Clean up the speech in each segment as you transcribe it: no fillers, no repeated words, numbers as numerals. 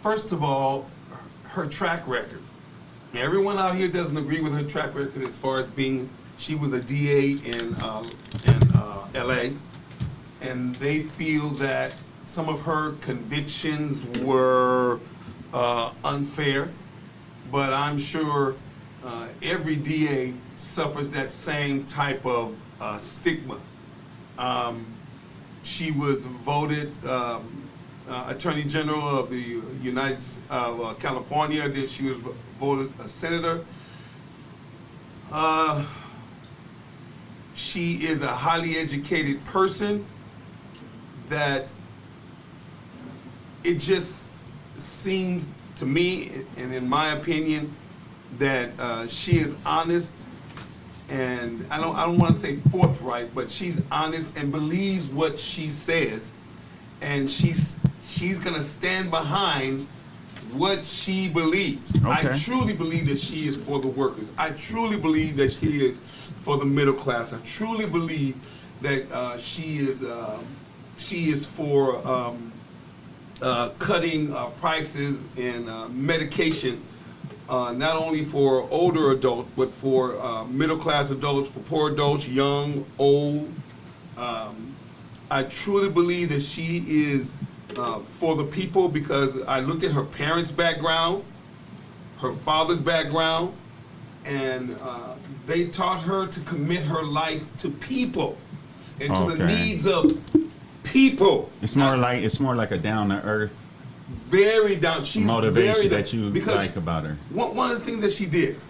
First of all, her track record. Everyone out here doesn't agree with her track record as far as being, she was a DA in LA, and they feel that some of her convictions were unfair, but I'm sure every DA suffers that same type of stigma. She was voted Attorney General of the United California. Then she was voted a senator. She is a highly educated person that it just seems to me, and in my opinion, that she is honest, and I don't want to say forthright, but she's honest and believes what she says, and she's gonna stand behind what she believes. Okay. I truly believe that she is for the workers. I truly believe that she is for the middle class. I truly believe that she is for cutting prices in medication, not only for older adults, but for middle class adults, for poor adults, young, old. I truly believe that she is for the people, because I looked at her parents' background, her father's background, and they taught her to commit her life to people and to the needs of people. It's more like a down to earth, very down. She's motivation very that you like about her. One of the things that she did,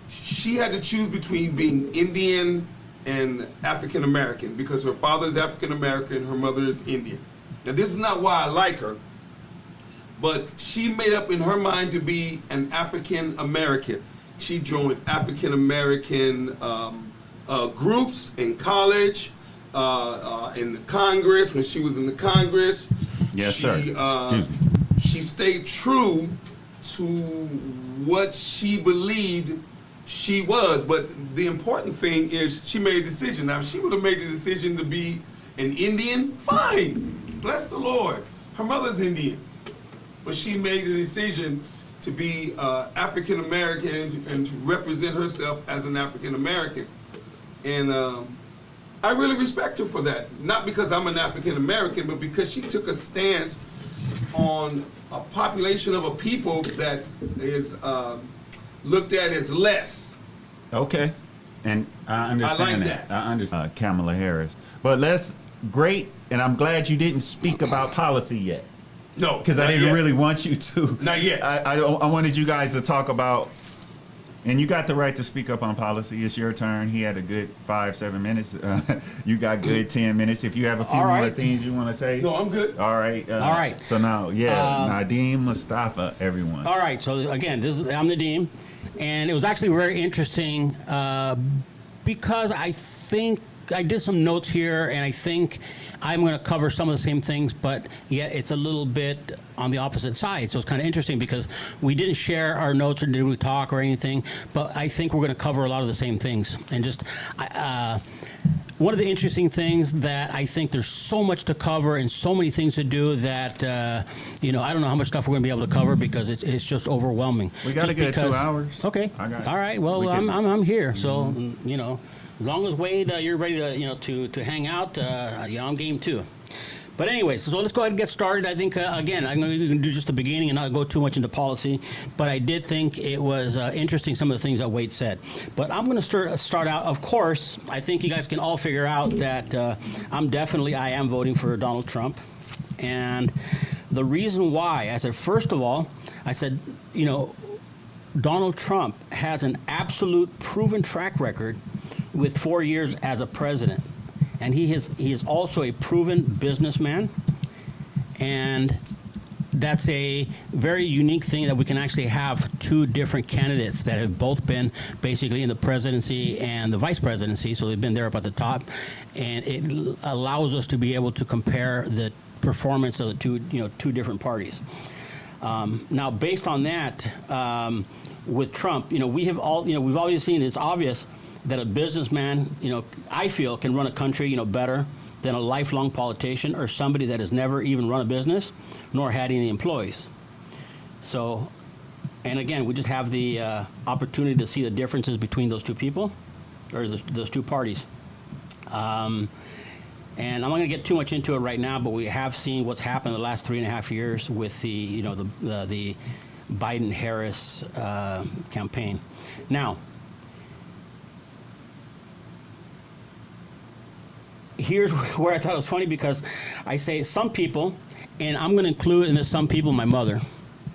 she had to choose between being Indian and African American, because her father is African American, her mother is Indian. Now, this is not why I like her, but she made up in her mind to be an African American. She joined African American groups in college, in the Congress, when she was in the Congress. Yes, sir. She stayed true to what she believed she was, but the important thing is she made a decision. Now, if she would have made the decision to be an Indian, fine. Bless the Lord. Her mother's Indian. But she made a decision to be African American and to represent herself as an African American. And I really respect her for that. Not because I'm an African American, but because she took a stance on a population of a people that is looked at as less. Okay, and I understand that. I understand Kamala Harris, but great, and I'm glad you didn't speak about policy yet. No, because I didn't really want you to. Not yet. I wanted you guys to talk about, and you got the right to speak up on policy. It's your turn. He had a good 5-7 minutes. You got good 10 minutes. If you have a few more things you want to say. No, I'm good. All right. All right. So now, Nadeem Mustafa, everyone. All right. So again, I'm Nadeem, and it was actually very interesting because I think I did some notes here, and I think I'm going to cover some of the same things, but yet it's a little bit on the opposite side. So it's kind of interesting because we didn't share our notes or did we talk or anything, but I think we're going to cover a lot of the same things. And just one of the interesting things that I think there's so much to cover and so many things to do that, I don't know how much stuff we're going to be able to cover because it's just overwhelming. We got to get 2 hours. Okay. All right. Well, I'm here. So, as long as Wade, you're ready to hang out, I'm game too. But anyways, so let's go ahead and get started. I think, again, I'm going to do just the beginning and not go too much into policy, but I did think it was interesting, some of the things that Wade said. But I'm going to start out, of course, I think you guys can all figure out that I am voting for Donald Trump. And the reason why, I said, first of all, I said, Donald Trump has an absolute proven track record with 4 years as a president. And he is also a proven businessman, and that's a very unique thing that we can actually have two different candidates that have both been basically in the presidency and the vice presidency, so they've been there up at the top, and it allows us to be able to compare the performance of the two different parties. Now, based on that, with Trump, we've always seen it's obvious that a businessman, I feel, can run a country, better than a lifelong politician or somebody that has never even run a business nor had any employees. So, and again, we just have the opportunity to see the differences between those two people, or those two parties. And I'm not going to get too much into it right now, but we have seen what's happened in the last 3.5 years with the the Biden-Harris campaign. Now, here's where I thought it was funny, because I say some people, and I'm going to include in this some people my mother,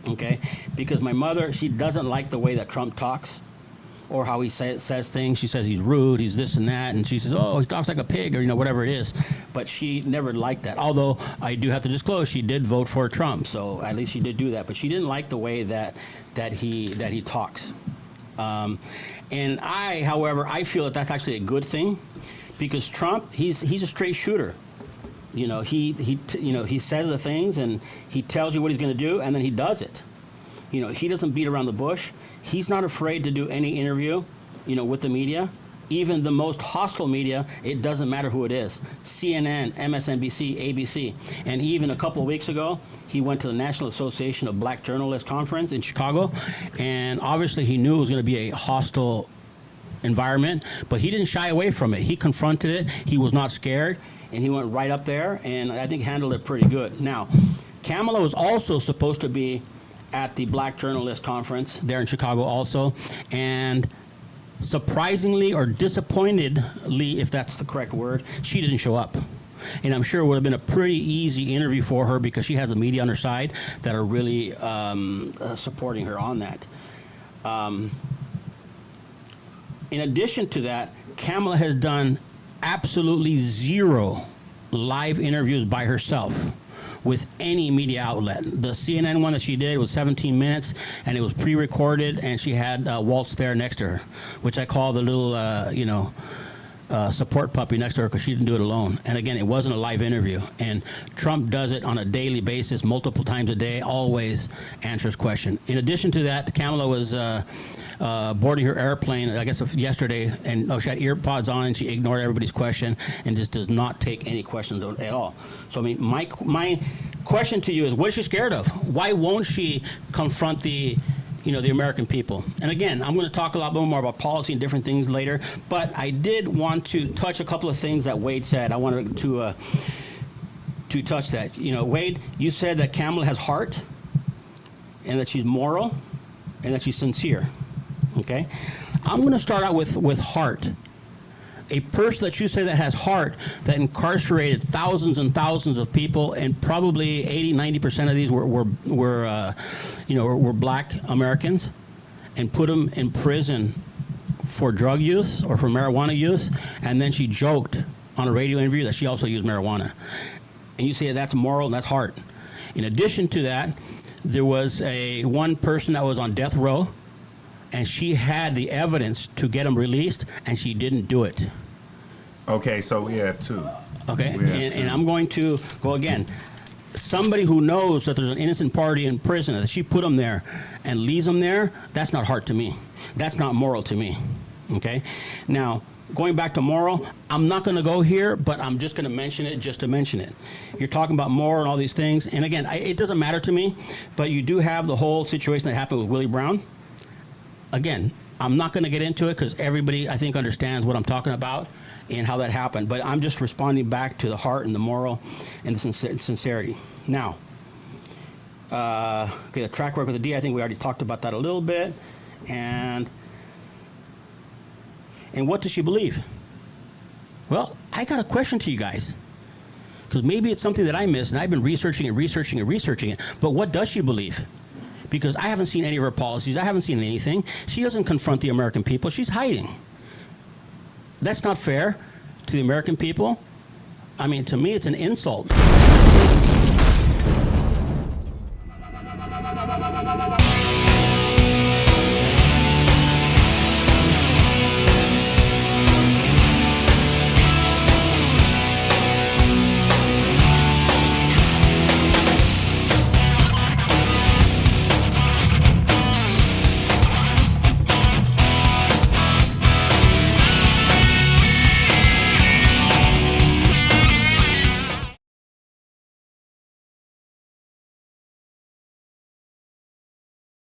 okay? Because my mother, she doesn't like the way that Trump talks or how he says things. She says he's rude, he's this and that, and she says, oh, he talks like a pig, or whatever it is. But she never liked that. Although I do have to disclose, she did vote for Trump, so at least she did do that. But she didn't like the way that he talks. And however, I feel that that's actually a good thing, because Trump, he's a straight shooter. He says the things and he tells you what he's going to do, and then he does it. He doesn't beat around the bush. He's not afraid to do any interview, with the media, even the most hostile media. It doesn't matter who it is. CNN, MSNBC, ABC. And even a couple of weeks ago, he went to the National Association of Black Journalists conference in Chicago, and obviously he knew it was going to be a hostile environment, but he didn't shy away from it. He confronted it. He was not scared, and he went right up there, and I think handled it pretty good. Now, Kamala was also supposed to be at the Black Journalist Conference there in Chicago also, and surprisingly or disappointedly, if that's the correct word, she didn't show up. And I'm sure it would have been a pretty easy interview for her, because she has the media on her side that are really supporting her on that. In addition to that, Kamala has done absolutely zero live interviews by herself with any media outlet. The CNN one that she did was 17 minutes, and it was pre-recorded, and she had Waltz there next to her, which I call the little, support puppy next to her, because she didn't do it alone. And again, it wasn't a live interview. And Trump does it on a daily basis, multiple times a day, always answers questions. In addition to that, Kamala was boarding her airplane, I guess yesterday, and she had earpods on, and she ignored everybody's question and just does not take any questions at all. So, I mean, my question to you is, what is she scared of? Why won't she confront the American people? And again, I'm going to talk a lot more about policy and different things later, but I did want to touch a couple of things that Wade said. I wanted to touch that. Wade, you said that Kamala has heart, and that she's moral, and that she's sincere. Okay? I'm going to start out with heart. A person that you say that has heart, that incarcerated thousands and thousands of people, and probably 80-90% of these were black Americans, and put them in prison for drug use or for marijuana use, and then she joked on a radio interview that she also used marijuana. And you say that's moral and that's heart. In addition to that, there was one person that was on death row, and she had the evidence to get him released, and she didn't do it. Okay, so we have two. Okay, and I'm going to go again. Somebody who knows that there's an innocent party in prison, that she put them there and leaves them there, that's not heart to me. That's not moral to me. Okay? Now, going back to moral, I'm not going to go here, but I'm just going to mention it just to mention it. You're talking about moral and all these things, and again, it doesn't matter to me, but you do have the whole situation that happened with Willie Brown. Again, I'm not going to get into it, because everybody, I think, understands what I'm talking about and how that happened. But I'm just responding back to the heart and the moral and the sincerity. Now, the track record with the D, I think we already talked about that a little bit. And what does she believe? Well, I got a question to you guys, because maybe it's something that I missed, and I've been researching it. But what does she believe? Because I haven't seen any of her policies. I haven't seen anything. She doesn't confront the American people. She's hiding. That's not fair to the American people. I mean, to me, it's an insult.